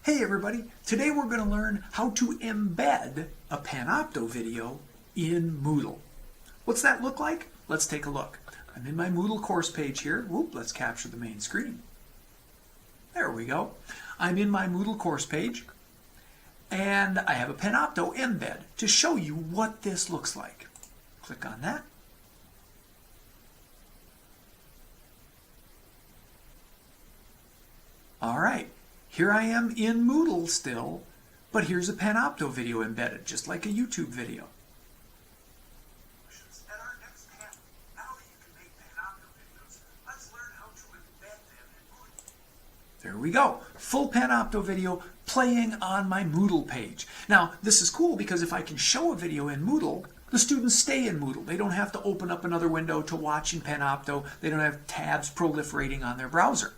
Hey everybody, today we're going to learn how to embed a Panopto video in Moodle. What's that look like? Let's take a look. I'm in my Moodle course page here. Whoop, let's capture the main screen. There we go. I'm in my Moodle course page and I have a Panopto embed to show you what this looks like. Click on that. All right. Here I am in Moodle still, but here's a Panopto video embedded, just like a YouTube video. At our next panel, now that you can make Panopto videos, let's learn how to embed them in Moodle. There we go. Full Panopto video playing on my Moodle page. Now, this is cool because if I can show a video in Moodle, the students stay in Moodle. They don't have to open up another window to watch in Panopto. They don't have tabs proliferating on their browser.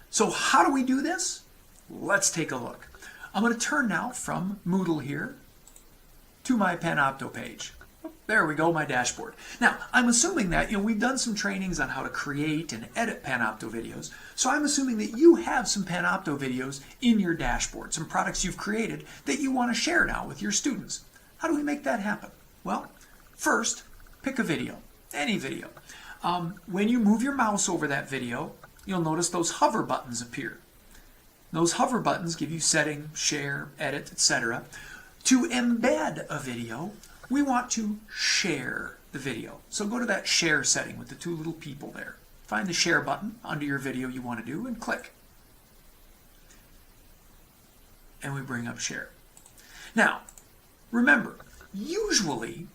So how do we do this? Let's take a look. I'm going to turn now from Moodle here to my Panopto page. There we go, my dashboard. Now, I'm assuming that, we've done some trainings on how to create and edit Panopto videos. So I'm assuming that you have some Panopto videos in your dashboard, some products you've created that you want to share now with your students. How do we make that happen? Well, first, pick a video, any video. When you move your mouse over that video, you'll notice those hover buttons appear. Those hover buttons give you setting, share, edit, etc. To embed a video, we want to share the video. So go to that share setting with the two little people there. Find the share button under your video you want to do and click. And we bring up share. Now, remember, usually,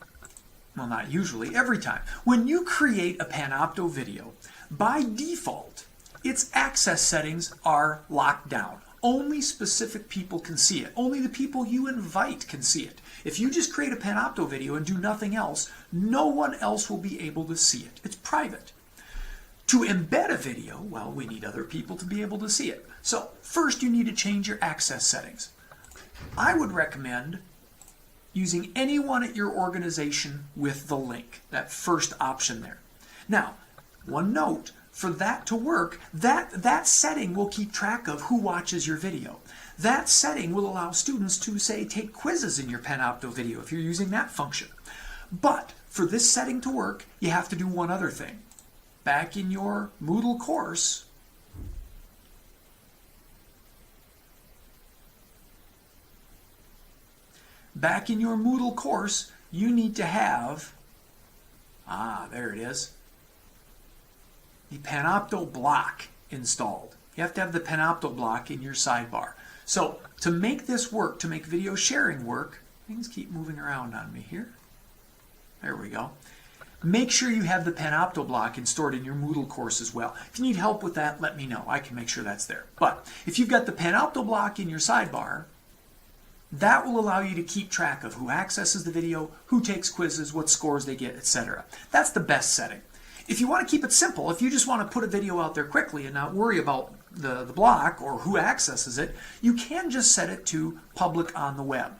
well not usually, every time, when you create a Panopto video, by default, its access settings are locked down. Only specific people can see it. Only the people you invite can see it. If you just create a Panopto video and do nothing else, no one else will be able to see it. It's private. To embed a video, well, we need other people to be able to see it. So first you need to change your access settings. I would recommend using anyone at your organization with the link, that first option there. Now, one note, for that to work, that setting will keep track of who watches your video. That setting will allow students to, say, take quizzes in your Panopto video if you're using that function. But for this setting to work, you have to do one other thing. Back in your Moodle course, you need to have, there it is, the Panopto block installed. You have to have the Panopto block in your sidebar. So to make this work, to make video sharing work, things keep moving around on me here. There we go. Make sure you have the Panopto block stored in your Moodle course as well. If you need help with that, let me know. I can make sure that's there. But if you've got the Panopto block in your sidebar, that will allow you to keep track of who accesses the video, who takes quizzes, what scores they get, etc. That's the best setting. If you want to keep it simple, if you just want to put a video out there quickly and not worry about the block or who accesses it, you can just set it to public on the web.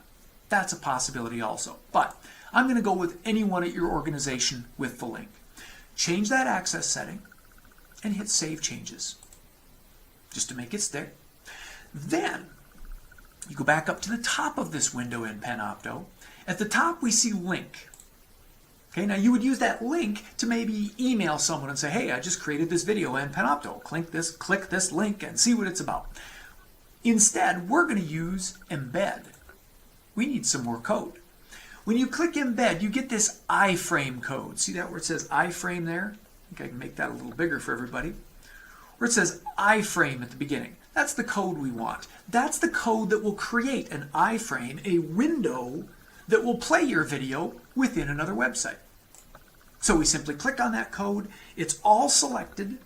That's a possibility also. But I'm going to go with anyone at your organization with the link. Change that access setting and hit Save Changes just to make it stick. Then you go back up to the top of this window in Panopto. At the top we see Link. Okay, now you would use that link to maybe email someone and say, hey, I just created this video in Panopto. Click this link and see what it's about. Instead, we're going to use Embed. We need some more code. When you click Embed, you get this iframe code. See that where it says iframe there? I think I can make that a little bigger for everybody. Where it says iframe at the beginning. That's the code we want. That's the code that will create an iframe, a window that will play your video within another website. So we simply click on that code, it's all selected,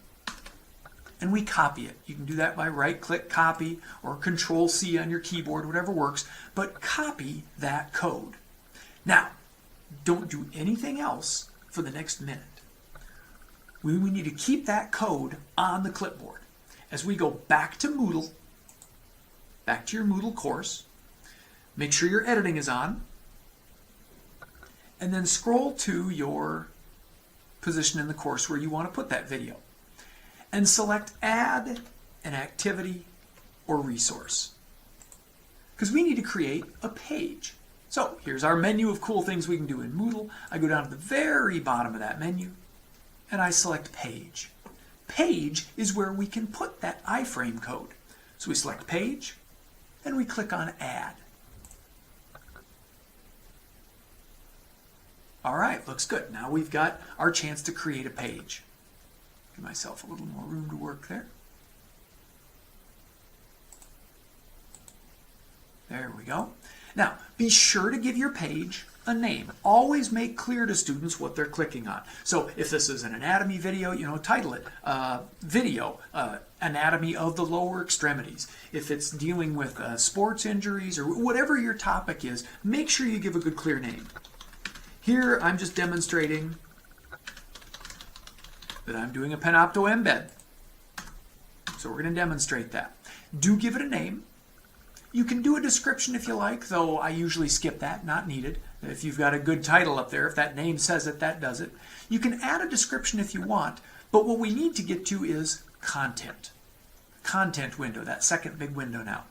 and we copy it. You can do that by right-click copy or Control-C on your keyboard, whatever works, but copy that code. Now, don't do anything else for the next minute. We need to keep that code on the clipboard. As we go back to Moodle, back to your Moodle course, make sure your editing is on, and then scroll to your position in the course where you want to put that video and select Add an Activity or Resource. because we need to create a page. So here's our menu of cool things we can do in Moodle. I go down to the very bottom of that menu and I select Page. Page is where we can put that iframe code. So we select Page and we click on Add. All right, looks good. Now we've got our chance to create a page. Give myself a little more room to work there. There we go. Now, be sure to give your page a name. Always make clear to students what they're clicking on. So if this is an anatomy video, title it Video Anatomy of the Lower Extremities. If it's dealing with sports injuries or whatever your topic is, make sure you give a good clear name. Here, I'm just demonstrating that I'm doing a Panopto embed. So we're going to demonstrate that. Do give it a name. You can do a description if you like, though I usually skip that, not needed. If you've got a good title up there, if that name says it, that does it. You can add a description if you want, but what we need to get to is content. Content window, that second big window now.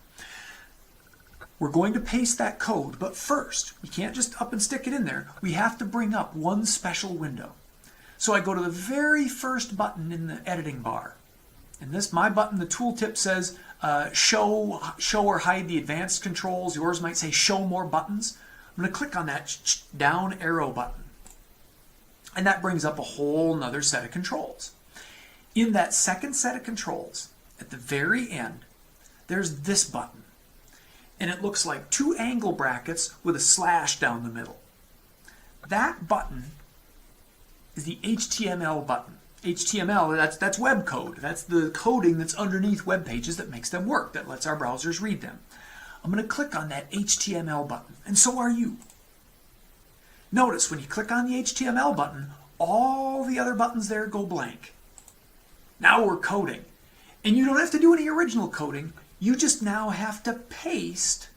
We're going to paste that code, but first, we can't just up and stick it in there. We have to bring up one special window. So I go to the very first button in the editing bar. And this, my button, the tooltip says show or hide the advanced controls. Yours might say show more buttons. I'm going to click on that down arrow button. And that brings up a whole nother set of controls. In that second set of controls, at the very end, there's this button. And it looks like two angle brackets with a slash down the middle. That button is the HTML button. HTML, that's web code. That's the coding that's underneath web pages that makes them work, that lets our browsers read them. I'm going to click on that HTML button, and so are you. Notice when you click on the HTML button, all the other buttons there go blank. Now we're coding. And you don't have to do any original coding. You just now have to paste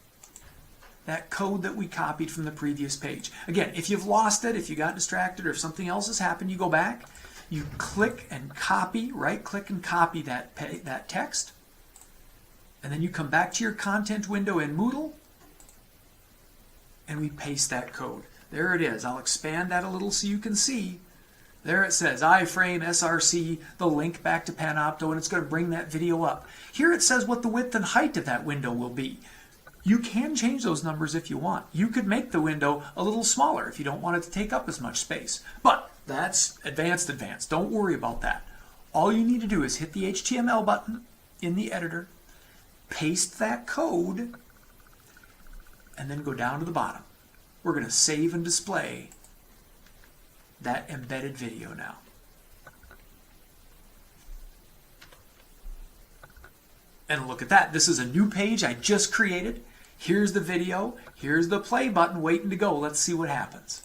that code that we copied from the previous page. Again, if you've lost it, if you got distracted, or if something else has happened, you go back, you click and copy, right-click and copy that text, and then you come back to your content window in Moodle, and we paste that code. There it is. I'll expand that a little so you can see. There it says iframe, SRC, the link back to Panopto, and it's going to bring that video up. Here it says what the width and height of that window will be. You can change those numbers if you want. You could make the window a little smaller if you don't want it to take up as much space. But that's advanced. Don't worry about that. All you need to do is hit the HTML button in the editor, paste that code, and then go down to the bottom. We're going to save and display that embedded video now. And look at that. This is a new page I just created. Here's the video. Here's the play button waiting to go. Let's see what happens.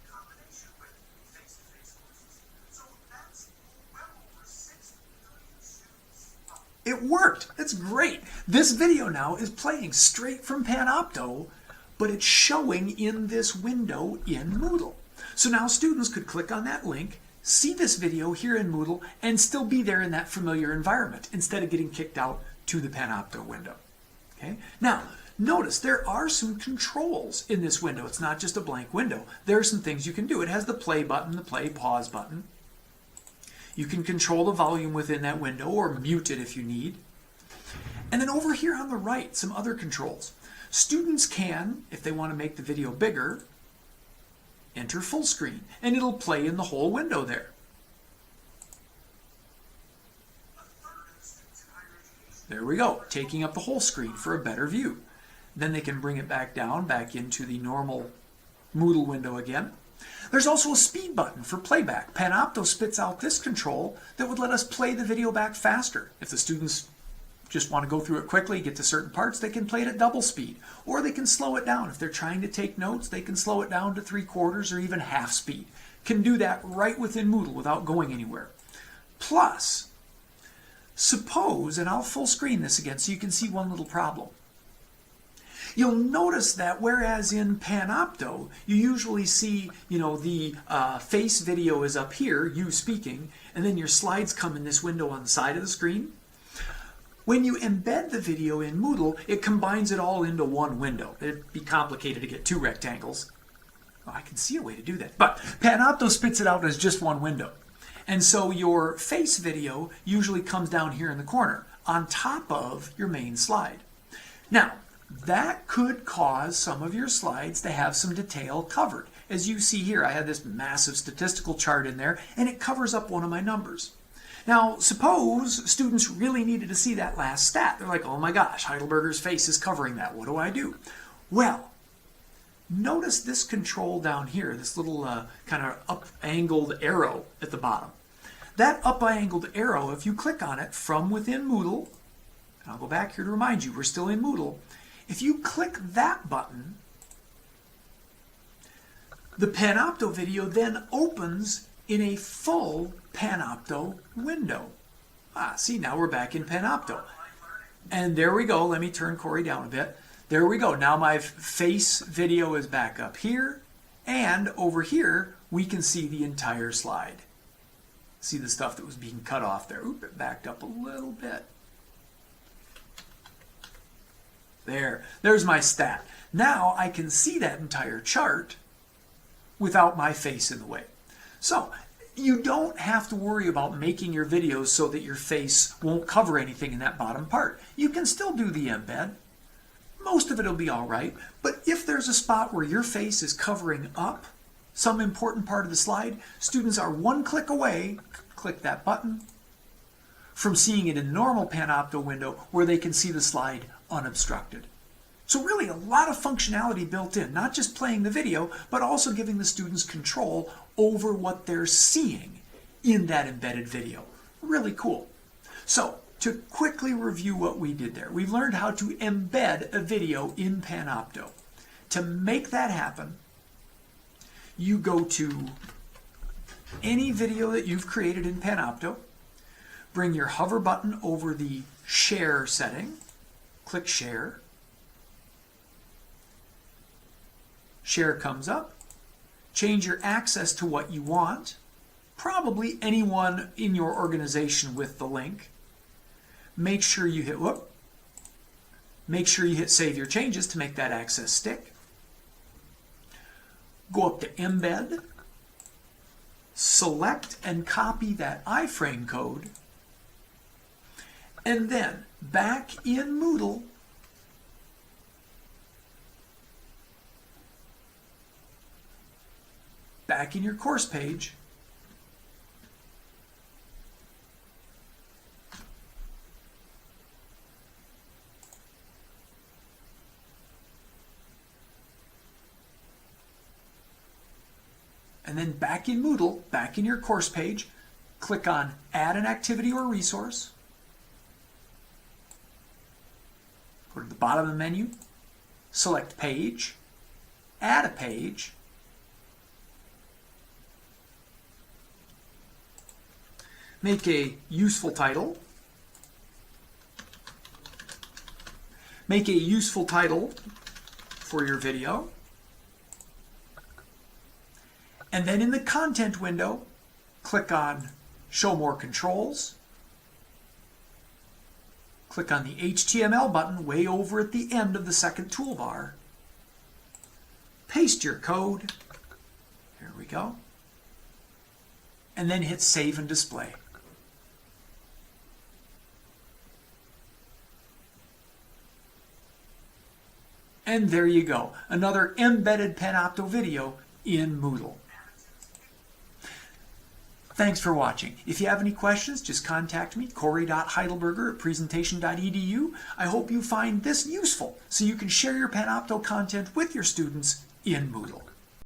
Combination with face-to-face courses. So that's well over 6 million students. It worked. It's great. This video now is playing straight from Panopto, but it's showing in this window in Moodle. So now students could click on that link, see this video here in Moodle, and still be there in that familiar environment instead of getting kicked out to the Panopto window. Okay? Now, notice there are some controls in this window. It's not just a blank window. There are some things you can do. It has the play button, the play pause button. You can control the volume within that window or mute it if you need. And then over here on the right, some other controls. Students can, if they want to make the video bigger, enter full screen, and it'll play in the whole window there. There we go, taking up the whole screen for a better view. Then they can bring it back down, back into the normal Moodle window again. There's also a speed button for playback. Panopto spits out this control that would let us play the video back faster. If the students just want to go through it quickly, get to certain parts, they can play it at double speed. Or they can slow it down. If they're trying to take notes, they can slow it down to 3/4 or even half speed. Can do that right within Moodle without going anywhere. Plus, suppose, and I'll full screen this again so you can see one little problem. You'll notice that whereas in Panopto, you usually see, the face video is up here, you speaking, and then your slides come in this window on the side of the screen. When you embed the video in Moodle, it combines it all into one window. It'd be complicated to get two rectangles. Well, I can see a way to do that. But Panopto spits it out as just one window. And so your face video usually comes down here in the corner on top of your main slide. Now, that could cause some of your slides to have some detail covered. As you see here, I have this massive statistical chart in there, and it covers up one of my numbers. Now, suppose students really needed to see that last stat. They're like, oh my gosh, Heidelberger's face is covering that. What do I do? Well, notice this control down here, this little kind of up-angled arrow at the bottom. That up-angled arrow, if you click on it from within Moodle, and I'll go back here to remind you, we're still in Moodle. If you click that button, the Panopto video then opens in a full Panopto window. See, now we're back in Panopto. And there we go. Let me turn Corey down a bit. There we go. Now my face video is back up here. And over here, we can see the entire slide. See the stuff that was being cut off there. Oop, it backed up a little bit. There's my stat. Now I can see that entire chart without my face in the way. So you don't have to worry about making your videos so that your face won't cover anything in that bottom part. You can still do the embed. Most of it will be all right. But if there's a spot where your face is covering up some important part of the slide, students are one click away, click that button, from seeing it in a normal Panopto window where they can see the slide unobstructed. So really a lot of functionality built in, not just playing the video, but also giving the students control over what they're seeing in that embedded video. Really cool. So to quickly review what we did there, we've learned how to embed a video in Panopto. To make that happen, you go to any video that you've created in Panopto, bring your hover button over the share setting, click share. Share comes up. Change your access to what you want. Probably anyone in your organization with the link. Make sure you hit Make sure you hit save your changes to make that access stick. Go up to Embed. Select and copy that iframe code. And then back in Moodle, back in your course page, and then back in Moodle, back in your course page, click on Add an Activity or Resource. Go to the bottom of the menu, select Page, Add a Page, make a useful title. Make a useful title for your video. And then in the content window, click on Show More Controls. Click on the HTML button way over at the end of the second toolbar. Paste your code. Here we go. And then hit Save and Display. And there you go, another embedded Panopto video in Moodle. Thanks for watching. If you have any questions, just contact me, corey.heidelberger@presentation.edu. I hope you find this useful so you can share your Panopto content with your students in Moodle.